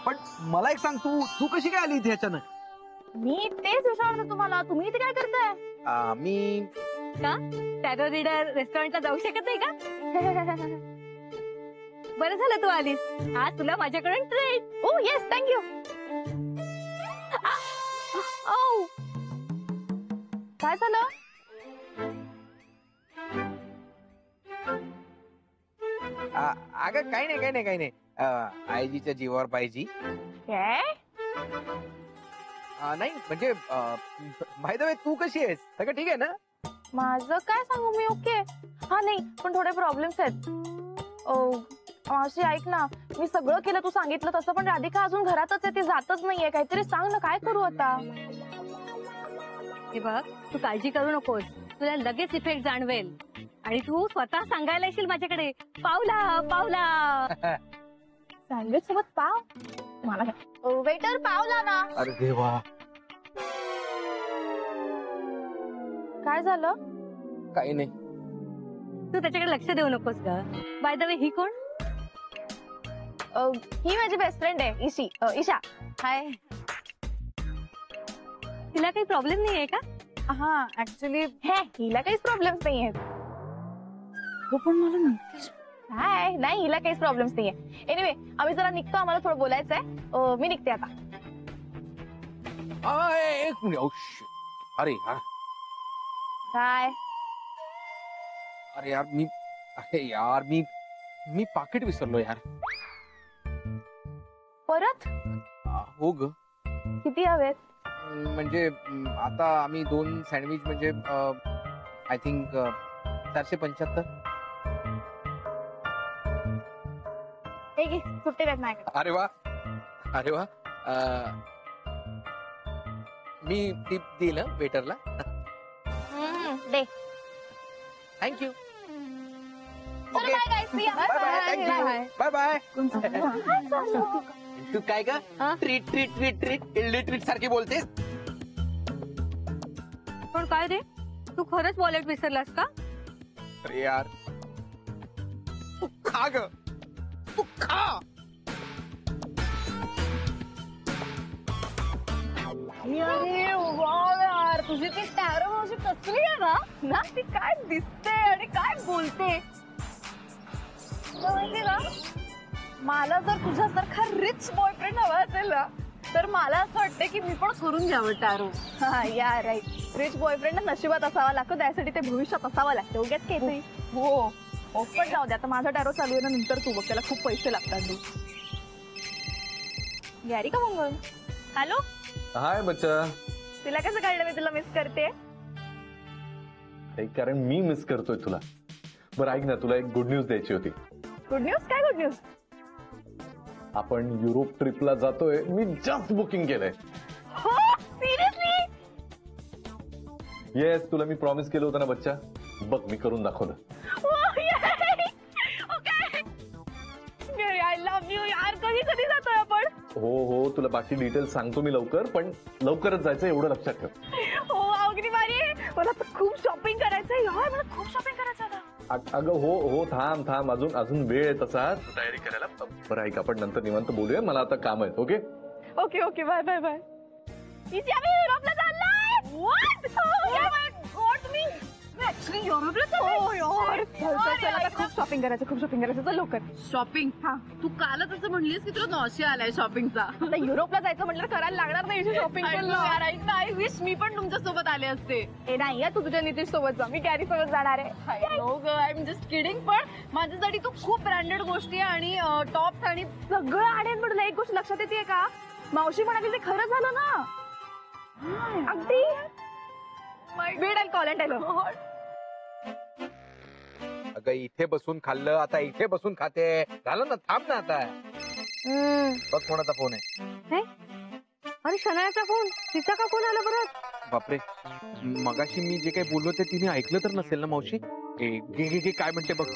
पण मला एक सांग, तू तू कशी काय आली इथे अचानक? मी तेच विचारते तुम्हाला, तुम्ही इथे काय करताय? मी का टॅरो रीडर रेस्टॉरंटला जाऊ शकत नाही का? बरं झालं तू आलीस, आज तुला माझ्याकडून ट्रीट. ओ येस, थँक्यू. ओ काय झालं? अगं काही नाही काही नाही काही नाही. आईजीच्या जीवावर पाहिजे. काय? नाही म्हणजे बाय द वे तू कशी आहेस? सगळं ठीक आहे ना? माझं काय सांगू मी, ओके. हा नाही, पण थोडे प्रॉब्लेम्स आहेत. मावशी ऐक ना, मी सगळं केलं तू सांगितलं तसं, पण राधिका अजून घरातच आहे, ती जातच नाहीये. काहीतरी सांग ना, काय करू आता? हे बघ, तू काळजी करू नकोस, तुला लगेच इफेक्ट जाणवेल आणि तू स्वतः सांगायला येशील माझ्याकडे, पावला पावला. सँडविच सोबत पाव? मला वेटर पावला ना. अरे देवा, काय झालं? काही नाही. तू त्याच्याकडे लक्ष देऊ नकोस ग. बाय द वे ही कोण? ही माझी बेस्ट फ्रेंड आहे, ईशा. हाय. तिला काही प्रॉब्लेम नाहीये का? हा ऍक्च्युली हिला काहीच प्रॉब्लेम्स नाहीयेत. पण मला नक्कीच हाय, नाही हिला काहीच प्रॉब्लेम्स नाहीये. एनिवे आम्ही जरा निघतो, आम्हाला थोडं बोलायचंय. मी निघते आता. एक मिनिट. अरे यार, काय? अरे यार मी पाकिट विसरलो यार. परत? हो ग. किती हवेत? म्हणजे आता आम्ही 2 सँडविच म्हणजे आय थिंक 475. सुट्टे आहेत माझ्याकडे. अरे वा. मी टिप देईल वेटरला. दे. Thank you. Bye guys, bye bye. तू काय का ट्रीट ट्रीट ट्रीट ट्रीट इल्ली ट्रीट सारखी बोलतेस? पण काय रे, तू खरंच वॉलेट विसरलास का? अरे यार, तू खा ग, तू खा. अरे वाव यार, तुझी ती टॅरो मावशी कसली आहे ना, ती काय दिसते आणि काय बोलते. माहिती का, मला जर तुझ्यासारखा रिच बॉयफ्रेंड हवा असेल ना, तर मला असं वाटतं की मी पण करून घ्यावं टॅरो. हा या राईट, रिच बॉयफ्रेंड नशिबात असावा लागतो, त्यासाठी ते भविष्यात असावं लागतं. उगाच काही. हो पण जाऊ दे, आता माझा टॅरो चालू आहे ना, नंतर तू बघ, त्याला खूप पैसे लागतात. गॅरी का मंगल? हॅलो, हाय बच्चा. तुला कसं कळलं मी तुला मिस करते? कारण मी मिस करतोय तुला. बरं ऐक ना, तुला एक गुड न्यूज द्यायची होती. Good news? काय गुड न्यूज? आपण युरोप ट्रिपला जातोय. मी जस्ट बुकिंग केलंय. हो सिरियसली? येस, तुला मी प्रॉमिस केलं होतं ना बच्चा. बघ मी करून दाखवलं. आय लव्ह यू यार. कधी कधी जातोय आपण? हो, तुला बाकी डिटेल्स सांगतो मी लवकर, पण लवकरच जायचं एवढं लक्षात ठेव. हो अगदी भारी. मला तर खूप शॉपिंग करायचंय यार, मला खूप शॉपिंग करायचं आहे. अगं हो, थांब अजून वेळ आहे तसा तयारी करायला. बरं ऐक, आपण नंतर निवांत बोलूया, मला आता काम आहे. Okay okay bye bye bye. इथे आम्ही युरोपला चाललोय. व्हॉट? मी ऍक्च्युअली युरोपला चाललोय. खूप शॉपिंग करायचं. चल लवकर. शॉपिंग? हा, तू कालच असं म्हणलीस की तुला नॉशी आलाय शॉपिंगचा. आता युरोपला जायचं म्हटलं करायला लागणार नाही शॉपिंग. आय विश मी पण तुमच्या सोबत आले असते. हे नाही, तू तुझ्या नितीश सोबत जा, मी गॅरी सोबत जाणार आहे. नो ग, आय एम जस्ट किडिंग. पण माझ्यासाठी तू खूप ब्रँडेड गोष्टी आणि टॉप्स आणि सगळं आणेन. म्हणून एक गोष्ट लक्षात येते का, मावशी म्हणाली ते खरं झालं ना. अगदी वेड अँड कॉल अँड टेल. अगं इथे बसून खाल्लं, आता इथे बसून खाते. झालं ना, थांब ना आता. बघ कोणाचा फोन आहे. अरे शनायाचा फोन. तिचा का फोन आला परत? बापरे, मगाशी मी जे काही बोललो ते तिने ऐकलं तर नसेल ना मावशी. घे काय म्हणते बघ.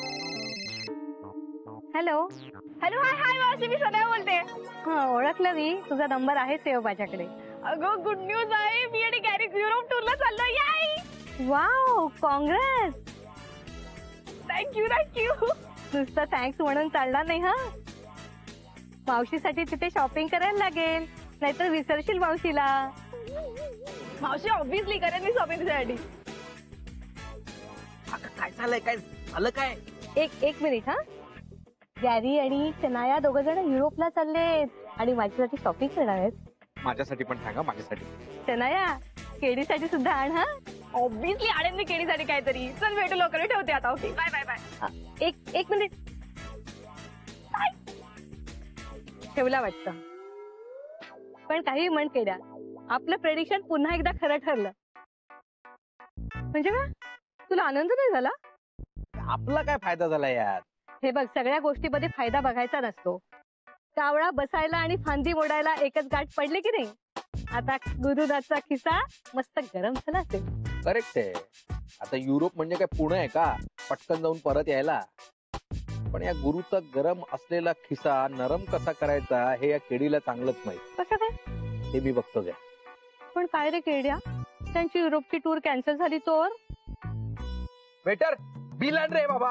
हॅलो. हाय मावशी, मी शनाया बोलते. ओळखलं मी, तुझा नंबर आहे सेव्ह माझ्याकडे. अगं गुड न्यूज आहे, मी आणि गॅरी युरोप टूरला चाललो. याय. वाव, काँग्रेस. थँक्यू. नुसतं थँक्स म्हणून चालणार नाही. हा, मावशीसाठी तिथे शॉपिंग करायला लागेल, नाहीतर विसरशील मावशीला. मावशी ऑब्विसली करेन मी शॉपिंग तुझ्यासाठी. काय झालंय, काय झालं काय? एक मिनिट हा. गॅरी आणि शनाया दोघ जण युरोपला चाललेत आणि माझ्यासाठी शॉपिंग करणार आहेत. माझ्यासाठी पण सांगा, माझ्यासाठी. शनाया, केडीसाठी सुद्धा आण हा. ऑब्विसली आणेन मी केळीसाठी काहीतरी. चल भेटू लवकर, ठेवते आता. Okay bye bye bye. एक मिनिट. ठेवला वाटतं, पण काही म्हण केड्या, आपलं प्रेडिक्शन पुन्हा एकदा खरं ठरलं. म्हणजे का तुला आनंद नाही झाला? आपला काय फायदा झाला यार? हे बघ, सगळ्या गोष्टीमध्ये फायदा बघायचा नसतो. कावळा बसायला आणि फांदी मोडायला एकच गाठ पडली की नाही. आता गुरुदासचा खिसा मस्त गरम झाला असेल. करेक्ट आहे. आता युरोप म्हणजे काय पुणे आहे का पटकन जाऊन परत यायला? पण या गुरुचा गरम असलेला खिसा नरम कसा करायचा हे या केडीला चांगलंच माहित. कसं काय? ते मी बघतो घ्या. पण काय रे केड्या, त्यांची युरोपची टूर कॅन्सल झाली तर? वेटर, बिल आण रे बाबा.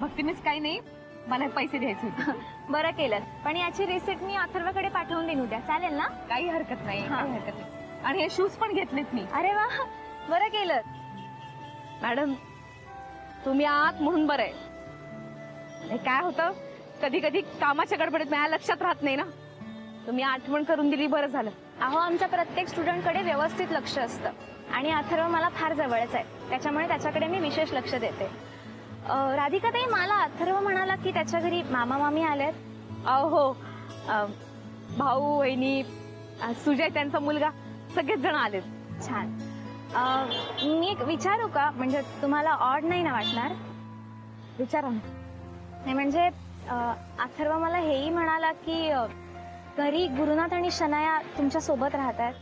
भक्ती मिस काही नाही, मला पैसे द्यायचे होते. बरं केलं, पण याची रिसिप्ट मी अथर्वकडे पाठवून देईन उद्या, चालेल ना? काही हरकत नाही, काही हरकत नाही. आणि हे शूज पण घेतलेत मी. अरे वा, बरं केलं. मॅडम तुम्ही आहात म्हणून बरं आहे. हे काय होतं, कधी कधी कामाच्या गडबडीत माझ्या लक्षात राहत नाही ना. तुम्ही आठवण करून दिली, बरं झालं. अहो, आमच्या प्रत्येक स्टुडंटकडे व्यवस्थित लक्ष असतं आणि अथर्व मला फार जवळच आहे, त्याच्यामुळे त्याच्याकडे मी विशेष लक्ष देते. राधिका ताई, मला अथर्व म्हणाला की त्याच्या घरी मामा मामी आलेत. अहो, भाऊ वहिनी, सुजय त्यांचा मुलगा, सगळेच जण आलेत. छान. मी एक विचारू का, म्हणजे तुम्हाला ऑड नाही ना वाटणार? विचारा. नाही म्हणजे अथर्व मला हेही म्हणाला की घरी गुरुनाथ आणि शनाया तुमच्या सोबत राहत आहेत.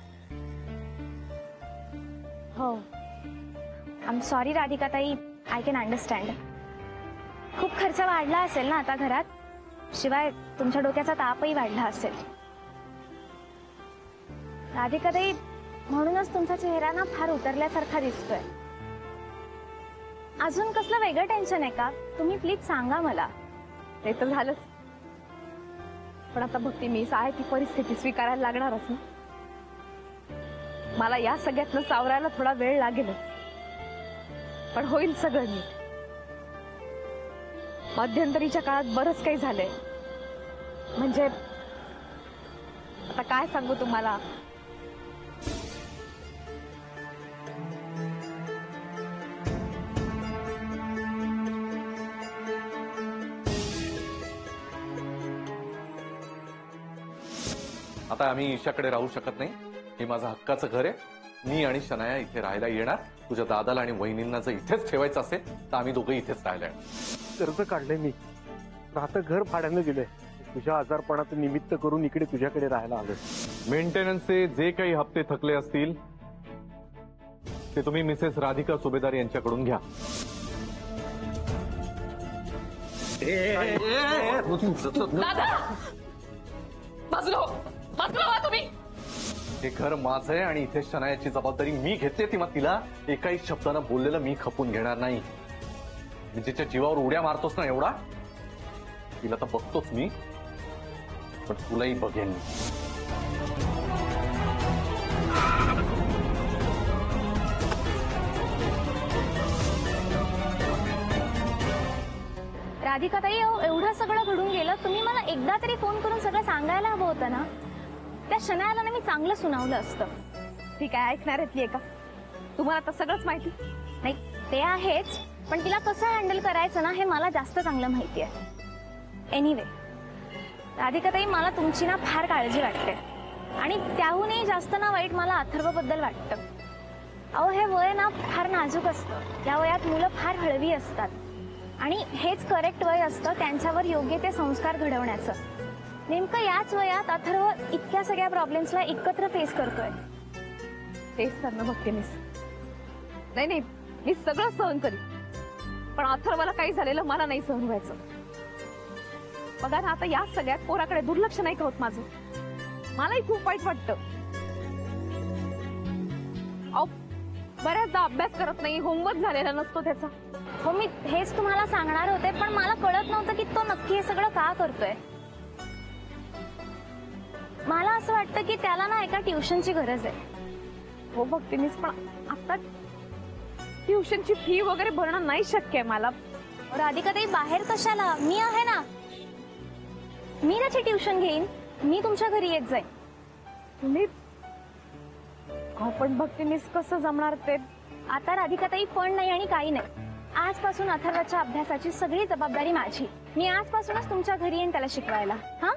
हो, आय एम सॉरी राधिका ताई, आय कॅन अंडरस्टँड. खूप खर्च वाढला असेल ना आता घरात, शिवाय तुमच्या डोक्याचा तापही वाढला असेल. राधिका ताई, म्हणूनच तुमचा चेहरा ना फार उतरल्यासारखा दिसतोय. अजून कसलं वेगळं टेन्शन आहे का? तुम्ही प्लीज सांगा मला. ते तर झालंच, पण आता भक्ती मीच आहे ती परिस्थिती स्वीकारायला लागणारच ना. मला या सगळ्यातनं सावरायला थोडा वेळ लागेलच, पण होईल सगळं नीट. मध्यंतरीच्या काळात बरंच काही झालंय. म्हणजे आता काय सांगू तुम्हाला. आता आम्ही ईशाकडे राहू शकत नाही. हे माझं हक्काचं घर आहे. मी आणि शनाया इथे राहायला येणार. तुझ्या दादाला आणि वहिनींना जर इथेच ठेवायचं असेल तर आम्ही दोघं इथेच राहायला येणार. कर्ज काढलंय मी, राहतं घर भाड्यानं दिलंय. तुझ्या आजारपणाचं निमित्त करून इकडे तुझ्याकडे राहायला आलोय. मेंटेनन्सचे जे काही हप्ते थकले असतील ते तुम्ही मिसेस राधिका सुभेदार यांच्याकडून घ्या. तुम्ही हे घर माझं आहे आणि इथे शनायाची जबाबदारी मी घेतली. ती मग तिला एकाही शब्दानं बोललेलं मी खपून घेणार नाही. जिच्या जीवावर उड्या मारतोस ना एवढा, तिला तर बघतोच मी, पण तुलाही बघेन मी. राधिका ताई, एवढं सगळं घडून गेलं, तुम्ही मला एकदा तरी फोन करून सगळं सांगायला हवं होतं ना. त्या शनायाला ना मी चांगलं सुनावलं असतं. ती काय ऐकणार आहे का? तुम्हाला आता सगळंच माहिती नाही, ते आहेच, पण तिला कसं हँडल करायचं ना हे मला जास्त चांगलं माहिती आहे. एनिवे राधिका ताई, मला तुमची ना फार काळजी वाटते आणि त्याहूनही जास्त ना वाईट मला अथर्वबद्दल वाटतं. अहो, हे वय ना फार नाजूक असतं. या वयात मुलं फार हळवी असतात आणि हेच करेक्ट वय असतं त्यांच्यावर योग्य ते संस्कार घडवण्याचं. नेमकं याच वयात अथर्व इतक्या सगळ्या प्रॉब्लेम्सला एकत्र फेस करतोय. तेच करणं बघते मिस. नाही नाही, मी सगळं सहन करीन, पण अथर्वला काही झालेलं मला नाही सहन व्हायचं. बघा ना, आता या सगळ्यात पोराकडे दुर्लक्ष नाही का होत माझं. मलाही खूप वाईट वाटतं. अहो, बऱ्याचदा अभ्यास करत नाही, होमवर्क झालेला नसतो त्याचा. हो मी हेच तुम्हाला सांगणार होते, पण मला कळत नव्हतं की तो नक्की हे सगळं का करतोय. मला असं वाटतं की त्याला ना एका ट्युशनची गरज आहे. हो भक्तीनीस, पण आता ट्युशनची फी वगैरे भरणं नाही शक्य आहे मला. राधिकाताई बाहेर कशाला, मी आहे ना. मी त्याची ट्युशन घेईन, मी तुमच्या घरी येत जाईन. तुम्ही पण भक्तीनीस कसं जमणार ते. आता राधिकाताई पण नाही आणि काही नाही. आजपासून अथर्वच्या अभ्यासाची सगळी जबाबदारी माझी. मी आजपासूनच तुमच्या घरी येईन त्याला शिकवायला. हा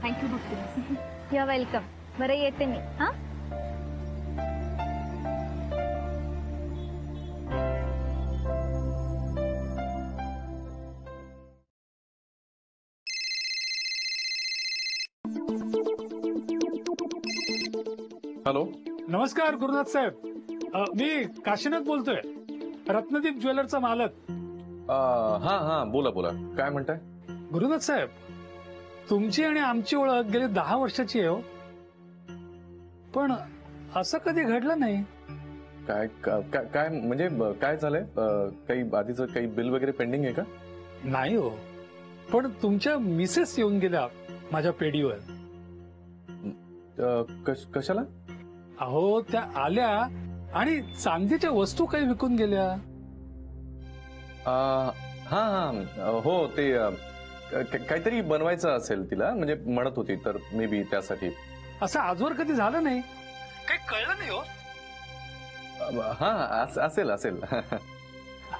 थँक्यू भक्तीनीस. You are welcome. बरं येते मी. हा हॅलो. नमस्कार गुरुनाथ साहेब. मी काशीनाथ बोलतोय, रत्नदीप ज्वेलरचा मालक. हा हा, बोला बोला, काय म्हणताय? गुरुनाथ साहेब, तुमची आणि आमची ओळख गेली 10 वर्षाची आहे हो. पण असं कधी घडलं नाही. काय काय काय म्हणजे काय झालंय? काही आधीचं काही बिल वगैरे पेंडिंग आहे का? नाही हो, पण तुमच्या मिसेस येऊन गेल्या माझ्या पेढीवर. कशाला? अहो त्या आल्या आणि चांदीच्या वस्तू काही विकून गेल्या. हा हा, हो ते काहीतरी बनवायचं असेल तिला, म्हणजे म्हणत होती, तर मे बी त्यासाठी. असं आजवर कधी झालं नाही, काही कळलं नाही हो. हा असेल असेल.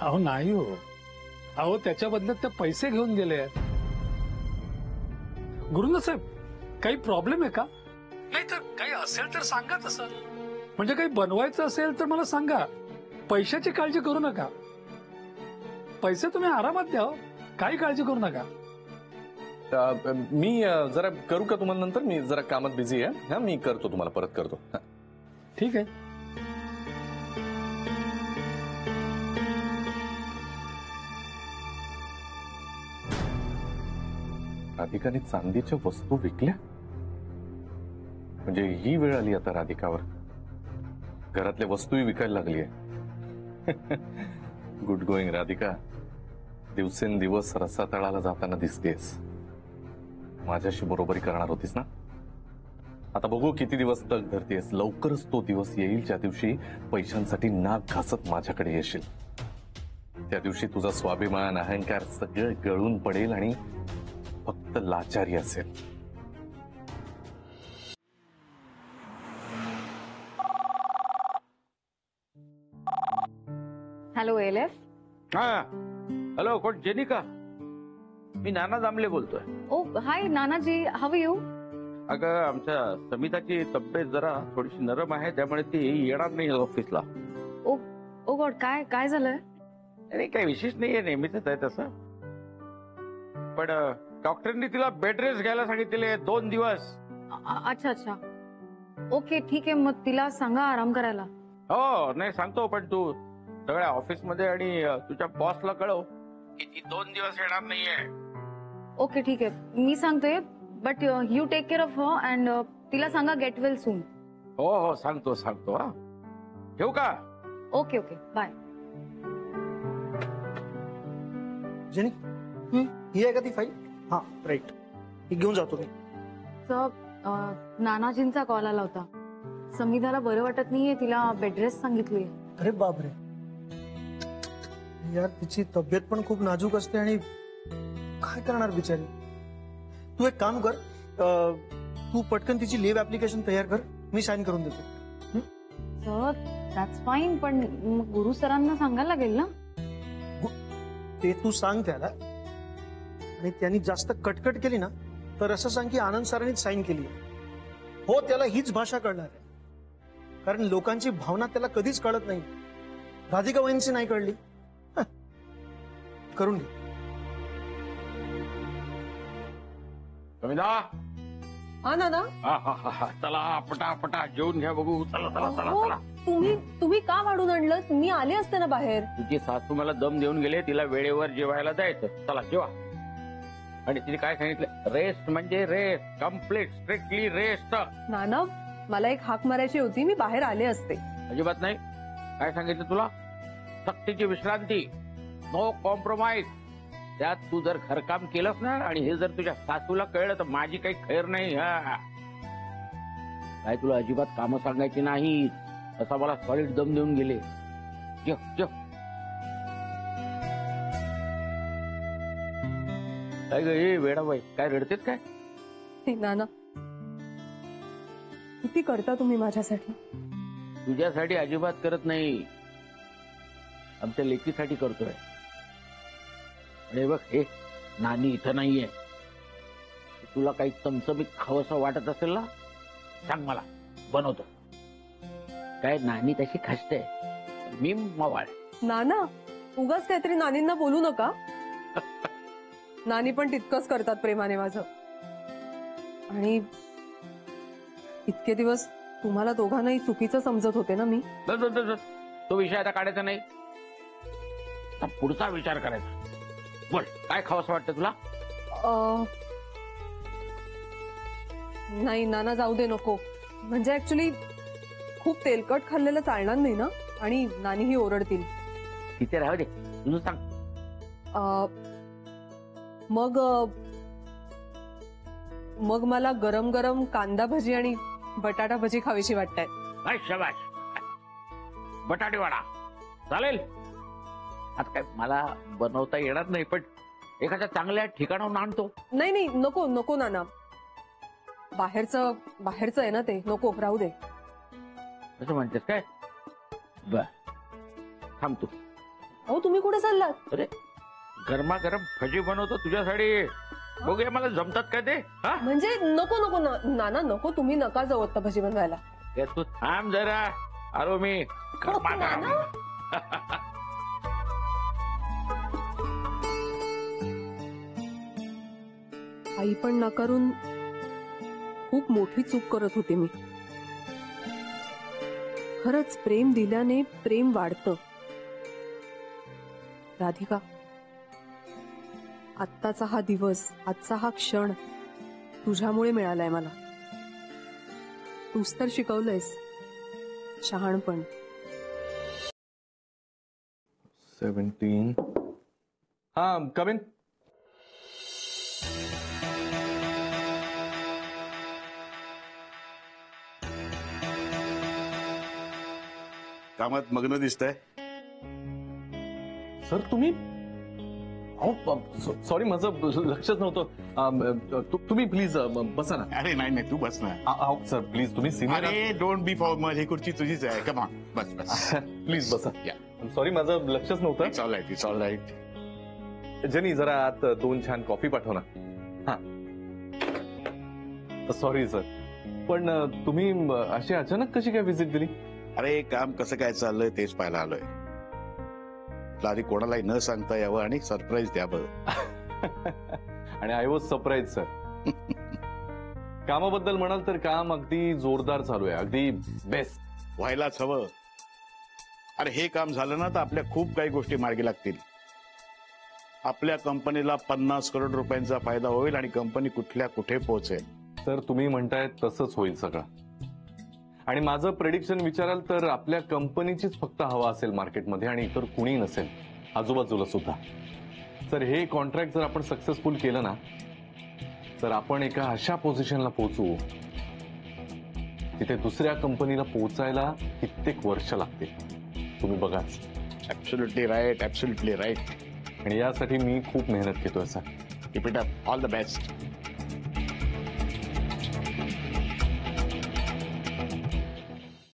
अहो नाही हो, अहो त्याच्या बदल्यात ते पैसे घेऊन गेले. गुरुनाथ साहेब, काही प्रॉब्लेम आहे का? नाही तर काही असेल तर सांगा तसं. म्हणजे काही बनवायचं असेल तर मला सांगा. पैशाची काळजी करू नका. पैसे तुम्ही आरामात द्या, काही काळजी करू नका. मी जरा करू का तुम्हाला नंतर? मी जरा कामात बिझी आहे. हा, मी करतो, तुम्हाला परत करतो. ठीक आहे. राधिकाने चांदीच्या वस्तू विकल्या म्हणजे ही वेळ आली आता राधिकावर. घरातल्या वस्तूही विकायला लागली आहे. Good going Radhika. दिवसेंदिवस रसातळाला जाताना दिसतेस. माझ्याशी बरोबरी करणार होतीस ना? आता बघू किती दिवस तग धरतेस. लवकरच तो दिवस येईल ज्या दिवशी पैशांसाठी नाक घासत माझ्याकडे येशील. त्या दिवशी तुझा स्वाभिमान, अहंकार सगळं गळून पडेल आणि फक्त लाचारी असेल. Hello LF. हा हॅलो, कोण? जेनिका? मी नाना दामले बोलतोय. ओ हाय नानाजी, हाव यू? अगं आमच्या समिताची तब्येत जरा थोडीशी नरम आहे, त्यामुळे ती येणार नाही ऑफिसला. ओ गॉड, काय काय झालंय? नाही काही विशेष नाहीये, नेहमीच आहे तसं. पण डॉक्टरांनी तिला बेड रेस्ट घ्यायला सांगितलेले 2 दिवस. अच्छा अच्छा, ओके ठीक आहे. मग तिला सांगा आराम करायला. हो नाही सांगतो, पण तू सगळ्या ऑफिसमध्ये आणि तुझ्या बॉसला कळव की ती 2 दिवस येणार नाहीये. ओके ठीक आहे, मी सांगते. But you take care of her and तिला सांगा गेट वेल सून. हो हो सांगतो सांगतो. हा ठेवू का? Okay okay, bye. जेनी, ही आहे का ती फाईल? हा राईट, ही घेऊन जातो मी. नानाजींचा कॉल आला होता. समिधाला बरं वाटत नाहीये, तिला बेड रेस्ट सांगितली. अरे बापरे यार, तिची तब्येत पण खूप नाजूक असते आणि काय करणार बिचारी. तू एक काम कर, तू पटकन तिची लीव्ह ऍप्लिकेशन तयार कर, मी साइन करून देतो. सर दॅट्स फाईन, पण गुरु सरांना सांगायला लागेल ना. ते तू सांग त्याला, आणि त्यांनी जास्त कटकट केली ना तर असं सांग की आनंद सरांनीच साइन केली. हो, त्याला हीच भाषा कळणार आहे, कारण लोकांची भावना त्याला कधीच कळत नाही. राधिका वहिनीची नाही कळली. करून घे. समिधा, हा नाना. चला पटापटा जेवून घ्या बघू. चला चला चला चला. तुम्ही का वाढून आणलं? मी आले असते ना बाहेर. तुझी सासू मला दम देऊन गेले, तिला वेळेवर जेवायला द्यायचं. चला जेवा. आणि तिने काय सांगितलं? रेस्ट म्हणजे रेस्ट, कम्प्लीट स्ट्रिक्टली रेस्ट. नाना मला एक हाक मारायची होती, मी बाहेर आले असते. अजिबात नाही. काय सांगितलं तुला? सक्तीची विश्रांती, नो कॉम्प्रोमाइज. त्यात तू जर घरकाम केलंस ना आणि हे जर तुझ्या सासूला कळलं तर माझी काही खैर नाही. हा काय तुला अजिबात कामं सांगायची नाही असा मला सॉलिड दम देऊन गेले. काय ग हे वेडाबाई, काय रडतेत काय? नाना, किती करता तुम्ही माझ्यासाठी. तुझ्यासाठी अजिबात करत नाही, आमच्या लेकीसाठी करतोय. अरे बघ, हे नानी इथं नाहीये. तुला काही चमचमीत खावंसं वाटत असेल ना, सांग मला, बनवतो. काय नानी तशी खसते, मी मवाळ. नाना, उगाच काहीतरी नानींना बोलू नका. नानी पण तितकंच करतात प्रेमाने माझं. आणि इतके दिवस तुम्हाला दोघांनाही चुकीचं समजत होते ना मी. तो विषय आता काढायचा नाही, आता पुढचा विचार करायचा. बोल, काय खावंसं वाटतं तुला? नाही नाना, जाऊ दे, नको. म्हणजे ऍक्च्युली खूप तेलकट खाल्लेलं चालणार नाही ना, आणि नानीही ओरडतील. तिथे राहू दे, तुझं सांग. मग मला गरम गरम कांदा भजी आणि बटाटा भजी खावीशी वाटतायत. हाय शाबाश, बटाटे वडा चालेल. आता काय मला बनवता येणार नाही, पण एखाद्या चांगल्या ठिकाणाहून आणतो. नाही नाही, नको नको नाना, बाहेरचं आहे ना ते, नको, राहू दे. असं म्हणतेस काय? बर, थांब तू. अहो, तुम्ही कुठे चाललात? अरे, गरमागरम भजी बनवतो तुझ्यासाठी, बघूया मला जमतात काय ते. हा म्हणजे नको नको नाना, नको, तुम्ही नका जाऊ आता भजी बनवायला. तू थांब जरा, आलो मी. गरमागरम. आई पण नाकारून खूप मोठी चूक करत होते मी. खरंच प्रेम दिल्याने प्रेम वाढतं. राधिका, आत्ताचा हा दिवस, आजचा हा क्षण तुझ्यामुळे मिळालाय मला. तूच तर शिकवलंयस शहाणपण. 17. हा, कम इन. कामात मग्न दिसतंय. सर तुम्ही, सॉरी, माझं लक्षच नव्हतं. तुम्ही प्लीज बसा ना. अरे नाही नाही, तू बस ना. सर प्लीज, तुम्ही सिनियर. अरे डोंट बी फॉर्मल, ही खुर्ची तुझीच आहे. कम ऑन, बस बस. प्लीज बसा. सॉरी, माझं लक्षच नव्हतं. It's all right, it's all right. Jani, जरा आत 2 छान कॉफी पाठव ना. हा, सॉरी सर, पण तुम्ही अशी अचानक कशी काय व्हिजिट दिली? अरे काम कसं काय चाललंय तेच पाहायला आलोय. आधी कोणालाही न सांगता यावं आणि सरप्राईज द्यावं. आणि आय वॉज सरप्राईज सर. कामाबद्दल म्हणाल तर काम अगदी जोरदार चालू आहे, अगदी बेस्ट. व्हायलाच हवं. अरे हे काम झालं ना तर आपल्या खूप काही गोष्टी मार्गी लागतील. आपल्या कंपनीला 50 करोड रुपयांचा फायदा होईल आणि कंपनी कुठल्या कुठे पोहोचेल. तर तुम्ही म्हणताय तसंच होईल सगळं. आणि माझं प्रेडिक्शन विचाराल तर आपल्या कंपनीचीच फक्त हवा असेल मार्केटमध्ये आणि इतर कुणी नसेल आजूबाजूला सुद्धा. तर हे कॉन्ट्रॅक्ट जर आपण सक्सेसफुल केलं ना, तर आपण एका अशा पोझिशनला पोहोचू तिथे दुसऱ्या कंपनीला पोहोचायला कित्येक वर्ष लागतील. तुम्ही बघाच. Absolutely right, absolutely right. आणि यासाठी मी खूप मेहनत घेतोय sir. Keep it up. All the best.